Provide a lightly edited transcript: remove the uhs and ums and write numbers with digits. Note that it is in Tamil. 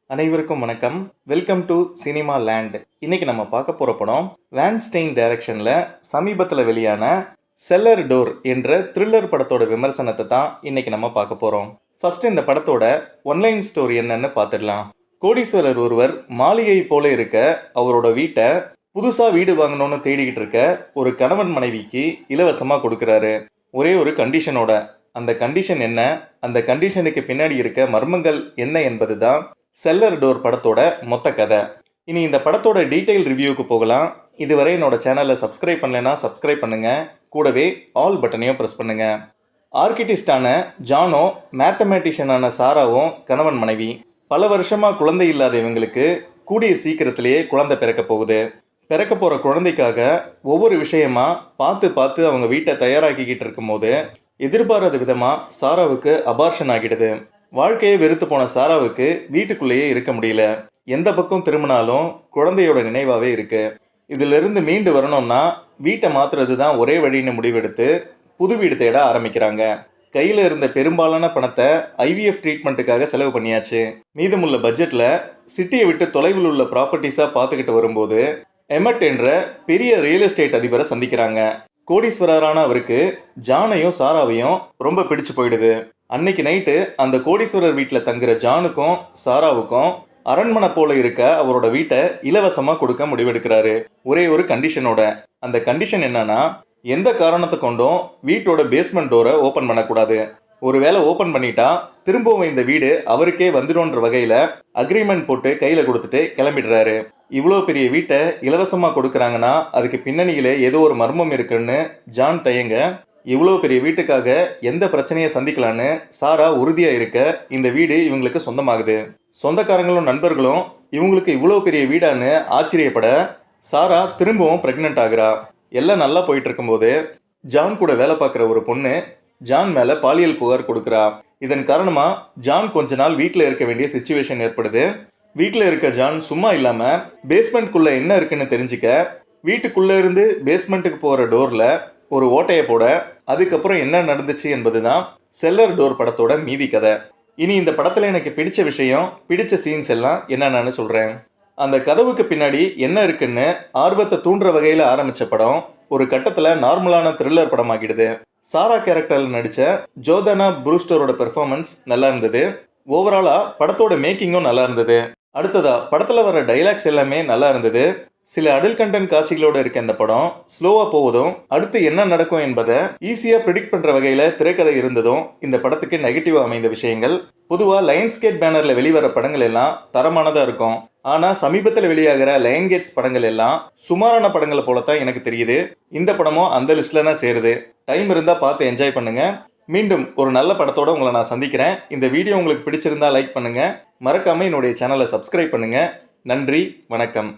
அனைவருக்கும் வணக்கம். Welcome to cinema land. இன்னைக்கு நம்ம பார்க்க போற படம் வேன் ஸ்டெயின் டைரக்ஷன்ல சமீபத்தில் வெளியான செல்லர் டோர் என்ற த்ரில்லர் படத்தோட விமர்சனத்தை தான் இன்னைக்கு நம்ம பார்க்க போறோம். ஃபர்ஸ்ட் இந்த படத்தோட ஒன்லைன் ஸ்டோரி என்னன்னு பார்த்துடலாம். கோடீஸ்வரர் ஒருவர் மாளிகை போல இருக்க அவரோட வீட்டை புதுசா வீடு வாங்கணும்னு தேடிக்கிட்டு இருக்க ஒரு கணவன் மனைவிக்கு இலவசமா கொடுக்கறாரு. ஒரே ஒரு கண்டிஷனோட. அந்த கண்டிஷன் என்ன, அந்த கண்டிஷனுக்கு பின்னாடி இருக்க மர்மங்கள் என்ன என்பது தான் செல்லர் டோர் படத்தோட மொத்த கதை. இனி இந்த படத்தோட டீட்டெயில் ரிவ்யூக்கு போகலாம். இதுவரை என்னோட சேனலை சப்ஸ்கிரைப் பண்ணலைன்னா சப்ஸ்கிரைப் பண்ணுங்க. கூடவே ஆல் பட்டனையும் ப்ரெஸ் பண்ணுங்க. ஆர்கிடிஸ்டான ஜானோ மேத்தமேட்டிஷியனான சாராவும் கணவன் மனைவி. பல வருஷமா குழந்தை இல்லாத இவங்களுக்கு கூடிய சீக்கிரத்திலேயே குழந்தை பிறக்க போகுது. பிறக்க போற குழந்தைக்காக ஒவ்வொரு விஷயமா பார்த்து அவங்க வீட்டை தயாராக்கிக்கிட்டு இருக்கும்போது எதிர்பாராத விதமா சாராவுக்கு அபார்ஷன் ஆகிடுது. வாழ்க்கையை வெறுத்து போன சாராவுக்கு வீட்டுக்குள்ளேயே இருக்க முடியல. எந்த பக்கம் திரும்பினாலும் குழந்தையோட நினைவாவே இருக்கு. இதிலிருந்து மீண்டு வரணும்னா வீட்டை மாத்துறது தான் ஒரே வழின்னு முடிவெடுத்து புது வீடு தேட ஆரம்பிக்கிறாங்க. கையில் இருந்த பெரும்பாலான பணத்தை ஐவிஎஃப் ட்ரீட்மெண்ட்டுக்காக செலவு பண்ணியாச்சு. மீதமுள்ள பட்ஜெட்ல சிட்டியை விட்டு தொலைவில் உள்ள ப்ராப்பர்ட்டிஸாக பார்த்துக்கிட்டு வரும்போது எமட் என்ற பெரிய ரியல் எஸ்டேட் அதிபரை சந்திக்கிறாங்க. கோடீஸ்வரரான அவருக்கு ஜானையும் சாராவையும் ரொம்ப பிடிச்சு போயிடுது. அன்னைக்கு நைட்டு அந்த கோடீஸ்வரர் வீட்டில் தங்குற ஜானுக்கும் சாராவுக்கும் அரண்மனை போல இருக்க அவரோட வீட்டை இலவசமா கொடுக்க முடிவெடுக்கிறாரு. ஒரே ஒரு கண்டிஷனோட. அந்த கண்டிஷன் என்னன்னா, எந்த காரணத்தை கொண்டும் வீட்டோட பேஸ்மெண்ட் டோரை ஓபன் பண்ணக்கூடாது. ஒருவேளை ஓபன் பண்ணிட்டா திரும்பவும் இந்த வீடு அவருக்கே வந்துடும்ன்ற வகையில அக்ரிமெண்ட் போட்டு கையில கொடுத்துட்டு கிளம்பிடுறாரு. இவ்வளோ பெரிய வீட்டை இலவசமா கொடுக்குறாங்கன்னா அதுக்கு பின்னணியில ஏதோ ஒரு மர்மம் இருக்குன்னு ஜான் தயங்க, இவ்வளோ பெரிய வீட்டுக்காக எந்த பிரச்சனையை சந்திக்கலான்னு சாரா உறுதியா இருக்க இந்த வீடு இவங்களுக்கு சொந்தமாகுது. சொந்தக்காரங்களும் நண்பர்களும் இவங்களுக்கு இவ்வளோ பெரிய வீடான்னு ஆச்சரியப்பட சாரா திரும்பவும் பிரெக்னென்ட் ஆகுறா. எல்லாம் நல்லா போயிட்டு இருக்கும்போது ஜான் கூட வேலை பார்க்குற ஒரு பொண்ணு ஜான் மேல பாலியல் புகார் கொடுக்குறா. இதன் காரணமா ஜான் கொஞ்ச நாள் வீட்டில் இருக்க வேண்டிய சிச்சுவேஷன் ஏற்படுது. வீட்டில் இருக்க ஜான் சும்மா இல்லாம பேஸ்மெண்ட்குள்ள என்ன இருக்குன்னு தெரிஞ்சுக்க வீட்டுக்குள்ள இருந்து பேஸ்மெண்ட்டுக்கு போற டோர்ல ஒரு ஓட்டையை போட அதுக்கப்புறம் என்ன நடந்துச்சு என்பதுதான் செல்லர் டோர் படத்தோட மீதி கதை. இனி இந்த படத்துல எனக்கு பிடிச்ச விஷயம், பிடிச்ச சீன்ஸ் எல்லாம் என்னென்னு சொல்றேன். அந்த கதவுக்கு பின்னாடி என்ன இருக்குன்னு ஆர்வத்தை தூண்டுற வகையில ஆரம்பிச்ச படம் ஒரு கட்டத்துல நார்மலான த்ரில்லர் படமாகிடுது. சாரா கேரக்டர்ல நடிச்ச ஜோர்தானா புரூஸ்டரோட பெர்ஃபார்மன்ஸ் நல்லா இருந்தது. ஓவராலா படத்தோட மேக்கிங்கும் நல்லா இருந்தது. அடுத்ததா படத்துல வர டைலாக்ஸ் எல்லாமே நல்லா இருந்தது. சில அடல்ட் கண்டென்ட் காட்சிகளோட இருக்க இந்த படம் ஸ்லோவா போவதும் அடுத்து என்ன நடக்கும் என்பதை ஈஸியா ப்ரிடிக்ட் பண்ற வகையில திரைக்கதை இருந்ததும் இந்த படத்துக்கு நெகட்டிவா அமைந்த விஷயங்கள். பொதுவா லயன்ஸ்கேட் பேனர்ல வெளிவர படங்கள் எல்லாம் தரமானதா இருக்கும். ஆனா சமீபத்தில் வெளியாகிற லயன் கேட்ஸ் படங்கள் எல்லாம் சுமாரான படங்களை போலத்தான் எனக்கு தெரியுது. இந்த படமும் அந்த லிஸ்ட்ல தான் சேருது. டைம் இருந்தா பார்த்து என்ஜாய் பண்ணுங்க. மீண்டும் ஒரு நல்ல படத்தோட உங்களை நான் சந்திக்கிறேன். இந்த வீடியோ உங்களுக்கு பிடிச்சிருந்தா லைக் பண்ணுங்க. மறக்காம என்னுடைய சேனலை சப்ஸ்கிரைப் பண்ணுங்க. நன்றி, வணக்கம்.